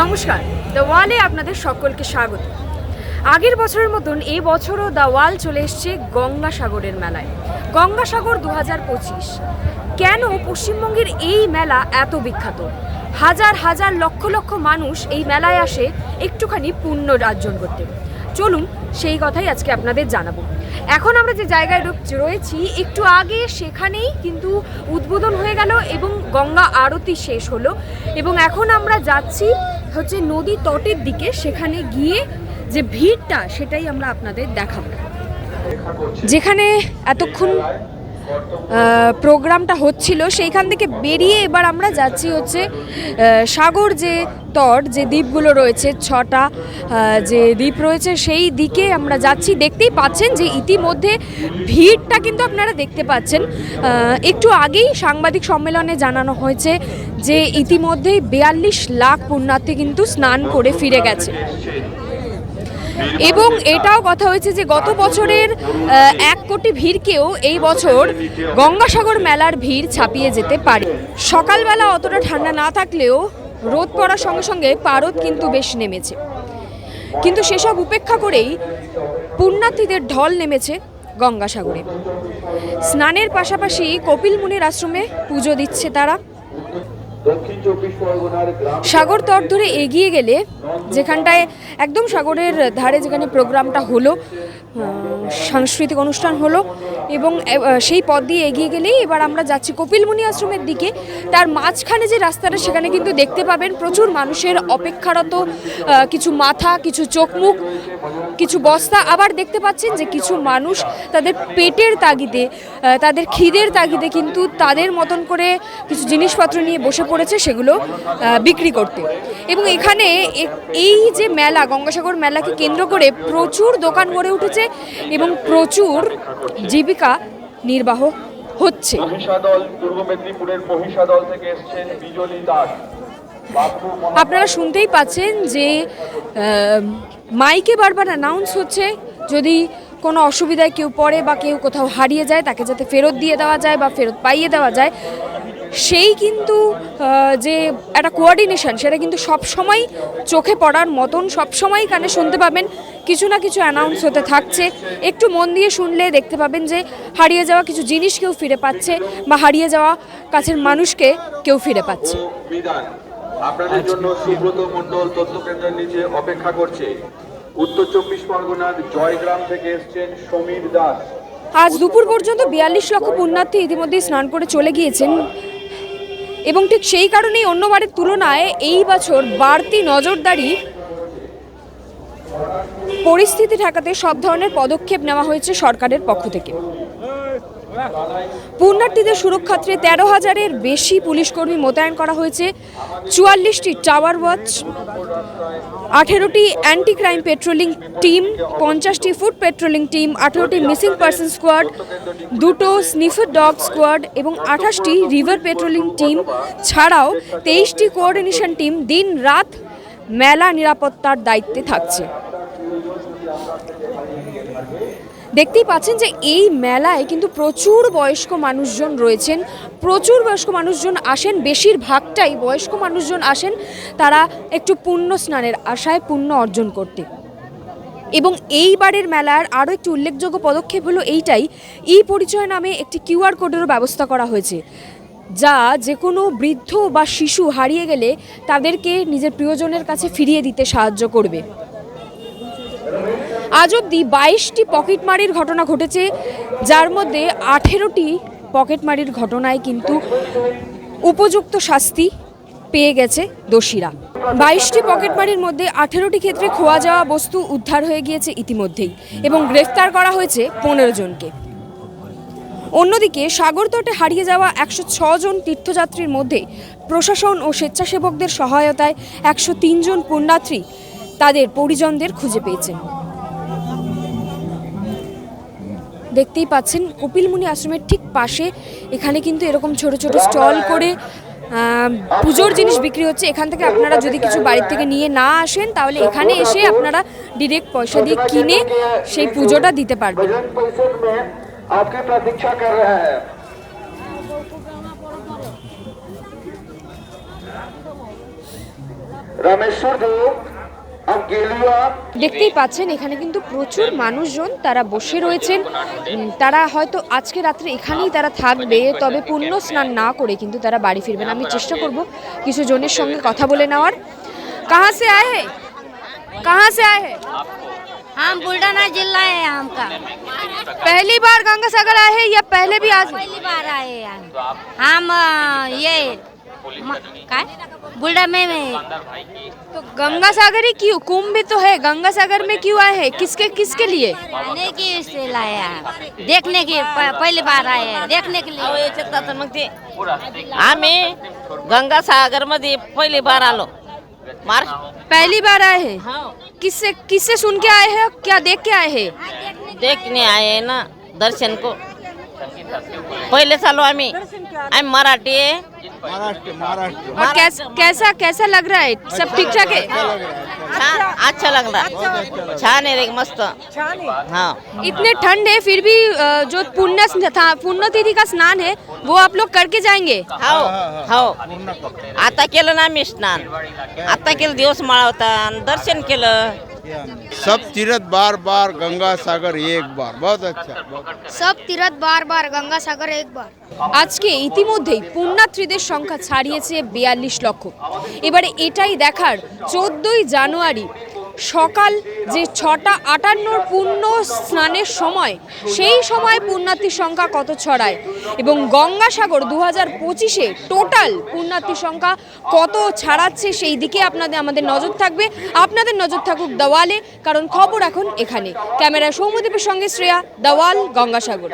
নমস্কার, দ্য ওয়ালে আপনাদের সকলকে স্বাগত। আগের বছরের মতন এই বছরও দ্য ওয়াল চলে এসছে গঙ্গাসাগরের মেলায়। গঙ্গাসাগর 2025। কেন পশ্চিমবঙ্গের এই মেলা এত বিখ্যাত? হাজার হাজার লক্ষ লক্ষ মানুষ এই মেলায় আসে একটুখানি পুণ্য অর্জন করতে। চলুন সেই কথাই আজকে আপনাদের জানাবো। এখন আমরা যে জায়গায় রয়েছি একটু আগে সেখানেই কিন্তু উদ্বোধন হয়ে গেল এবং গঙ্গা আরতি শেষ হলো, এবং এখন আমরা যাচ্ছি হচ্ছে নদী তটের দিকে। সেখানে গিয়ে যে ভিড়টা সেটাই আমরা আপনাদের দেখাবো। যেখানে এতক্ষণ প্রোগ্রামটা হচ্ছিল সেইখান থেকে বেরিয়ে এবার আমরা যাচ্ছি হচ্ছে সাগর যে তট, যে দ্বীপগুলো রয়েছে, 6টা যে দ্বীপ রয়েছে সেই দিকে আমরা যাচ্ছি। দেখতেই পাচ্ছেন যে ইতিমধ্যে ভিড়টা কিন্তু আপনারা দেখতে পাচ্ছেন। একটু আগেই সাংবাদিক সম্মেলনে জানানো হয়েছে যে ইতিমধ্যেই 42 লাখ পুণ্যার্থী কিন্তু স্নান করে ফিরে গেছে, এবং এটাও কথা হয়েছে যে গত বছরের 1 কোটি ভিড়কেও এই বছর গঙ্গাসাগর মেলার ভিড় ছাপিয়ে যেতে পারে। সকালবেলা অতটা ঠান্ডা না থাকলেও রোদ পড়ার সঙ্গে সঙ্গে পারদ কিন্তু বেশ নেমেছে, কিন্তু সেসব উপেক্ষা করেই পুণ্যার্থীদের ঢল নেমেছে গঙ্গাসাগরে। স্নানের পাশাপাশি কপিল মুনির আশ্রমে পুজো দিচ্ছে তারা। সাগর তট ধরে এগিয়ে গেলে যেখানটায় একদম সাগরের ধারে যেখানে প্রোগ্রামটা হলো, সাংস্কৃতিক অনুষ্ঠান হলো, এবং সেই পথ দিয়ে এগিয়ে গেলেই এবার আমরা যাচ্ছি কপিল মুনি আশ্রমের দিকে। তার মাঝখানে যে রাস্তাটা সেখানে কিন্তু দেখতে পাবেন প্রচুর মানুষের অপেক্ষারত কিছু মাথা, কিছু চোখ মুখ, কিছু বস্তা। আবার দেখতে পাচ্ছেন যে কিছু মানুষ তাদের পেটের তাগিদে, তাদের খিদের তাগিদে কিন্তু তাদের মতন করে কিছু জিনিসপত্র নিয়ে বসে পড়েছে সেগুলো বিক্রি করতে। এবং এখানে এই যে মেলা, গঙ্গাসাগর মেলাকে কেন্দ্র করে প্রচুর দোকান গড়ে উঠেছে এবং প্রচুর জীবিকা নির্বাহ হচ্ছে। আপনারা শুনতেই পাচ্ছেন যে মাইকে বারবার অ্যানাউন্স হচ্ছে যদি কোনো অসুবিধায় কেউ পড়ে বা কেউ কোথাও হারিয়ে যায় তাকে যাতে ফেরত দিয়ে দেওয়া যায় বা ফেরত পাইয়ে দেওয়া যায়। সেই কিন্তু যে একটা কোঅর্ডিনেশন সেটা কিন্তু সবসময় চোখে পড়ার মতন, সবসময় কানে শুনতে পাবেন কিছু না কিছু অ্যানাউন্স হতে থাকছে। একটু মন দিয়ে শুনলে দেখতে পাবেন যে হারিয়ে যাওয়া কিছু জিনিস কেউ ফিরে পাচ্ছে বা হারিয়ে যাওয়া কাছের মানুষকে কেউ ফিরে পাচ্ছে। আপনাদের জন্য সুব্রত মণ্ডল তথ্য কেন্দ্রের নিচে অপেক্ষা করছে। উত্তর 24 পরগনার জয়গ্রাম থেকে এসেছেন সমীর দাস। আজ দুপুর পর্যন্ত 42 লক্ষ পুণ্যার্থী ইতিমধ্যেই স্নান করে চলে গিয়েছেন, এবং ঠিক সেই কারণেই অন্যবারের তুলনায় এই বছর বাড়তি নজরদারি পরিস্থিতি ঠেকাতে সব ধরনের পদক্ষেপ নেওয়া হয়েছে সরকারের পক্ষ থেকে। পুণ্যার্থীদের সুরক্ষার্থে 13,000-এর বেশি পুলিশকর্মী মোতায়েন করা হয়েছে। 44টি টাওয়ার ওয়াচ, 18টি অ্যান্টি ক্রাইম পেট্রোলিং টিম, 50টি ফুড পেট্রোলিং টিম, 18টি মিসিং পারসন স্কোয়াড, 2টো স্নিফার ডগ স্কোয়াড এবং 28টি রিভার পেট্রোলিং টিম ছাড়াও 23টি কোঅর্ডিনেশন টিম দিন রাত মেলা নিরাপত্তার দায়িত্বে থাকছে। দেখতেই পাচ্ছেন যে এই মেলায় কিন্তু প্রচুর বয়স্ক মানুষজন রয়েছেন, প্রচুর বয়স্ক মানুষজন আসেন, বেশিরভাগটাই বয়স্ক মানুষজন আসেন তারা একটু পুণ্য স্নানের আশায় পুণ্য অর্জন করতে। এবং এইবারের মেলার আরও একটি উল্লেখযোগ্য পদক্ষেপ হলো এইটাই, ই পরিচয় নামে একটি QR কোডেরও ব্যবস্থা করা হয়েছে, যা যে কোনো বৃদ্ধ বা শিশু হারিয়ে গেলে তাদেরকে নিজের প্রিয়জনের কাছে ফিরিয়ে দিতে সাহায্য করবে। আজ অবধি 22টি পকেটমারির ঘটনা ঘটেছে, যার মধ্যে 18টি পকেটমারির ঘটনায় কিন্তু উপযুক্ত শাস্তি পেয়ে গেছে দোষীরা। 22টি পকেটমারির মধ্যে 18টি ক্ষেত্রে খোয়া যাওয়া বস্তু উদ্ধার হয়ে গিয়েছে ইতিমধ্যেই, এবং গ্রেফতার করা হয়েছে 15 জনকে। অন্যদিকে সাগর তটে হারিয়ে যাওয়া 106 জন তীর্থযাত্রীর মধ্যে প্রশাসন ও স্বেচ্ছাসেবকদের সহায়তায় 103 জন পুণ্যার্থী তাদের পরিজনদের খুঁজে পেয়েছেন। দেখতেই পাচ্ছেন কপিল মুনি আশ্রমের ঠিক পাশে এখানে কিন্তু এরকম ছোট ছোট স্টল করে পুজোর জিনিস বিক্রি হচ্ছে। এখান থেকে আপনারা যদি কিছু বাড়ির থেকে নিয়ে না আসেন তাহলে এখানে এসে আপনারা ডিরেক্ট পয়সা দিয়ে কিনে সেই পুজোটা দিতে পারবেন। आपकी प्रतीक्षा कर रहे हैं। रामेश्वर देव अब गेलिया দেখতেই পাচ্ছেন এখানে কিন্তু প্রচুর মানুষজন তারা বসে রয়েছেন। তারা হয়তো আজকে রাত্রে এখানেই তারা থাকবে, তবে পুণ্য স্নান না করে কিন্তু তারা বাড়ি ফিরবেন। আমি চেষ্টা করব কিছু জনের সঙ্গে কথা বলে নেওয়ার। कहाँ से आए हैं? कहाँ से आए हैं? हम बुल्ढाना जिला है हमका। पहली बार गंगासागर आए हैं या पहले भी आज? पहली बार आए हैं हम ये काय बुल्ढा में तो गंगासागर ही क्यों? कुंभ भी तो है, गंगासागर में क्यों आए हैं? किसके किसके लिए? आने की से लाया देखने की पहली बार आए हैं देखने के लिए। याच्यात मग ते आम्ही गंगासागर मध्ये पहिली बार आलो मार्च पहली बार आए हैं? किससे किससे सुन के आए हैं? क्या देख के आए हैं? देखने आए ना दर्शन को पहिले चालू आम्ही मराठी आहे और कैसा कैसा लग रहा है? सब ठीक ठाक है? छान अच्छा लागला छान आहे रे मस्त हाँ इतने ठंड है फिर भी जो पुण्य तिथि का स्नान है वो आप लोग करके जाएंगे? हो हो आता केलं ना आम्ही स्नान आता केलं दिवस माळा होता आणि दर्शन केलं सब तीर्थ बार बार गंगा सागर एक बार बहुत अच्छा सब तीर्थ बार बार गंगासागर एक बार। আজকে ইতিমধ্যেই পুণ্যার্থীদের সংখ্যা ছাড়িয়েছে 42 লক্ষ। এবারে এটাই দেখার 14ই জানুয়ারি সকাল যে 6:58 পুণ্য স্নানের সময়, সেই সময় পুণ্যার্থীর সংখ্যা কত ছড়ায় এবং গঙ্গাসাগর 2025-এ টোটাল পুণ্যার্থীর সংখ্যা কত ছাড়াচ্ছে সেই দিকে আমাদের নজর থাকবে। আপনাদের নজর থাকুক দাওয়ালে, কারণ খবর এখন এখানে। ক্যামেরায় সৌম্যদীপের সঙ্গে শ্রেয়া, দাওয়াল, গঙ্গাসাগর।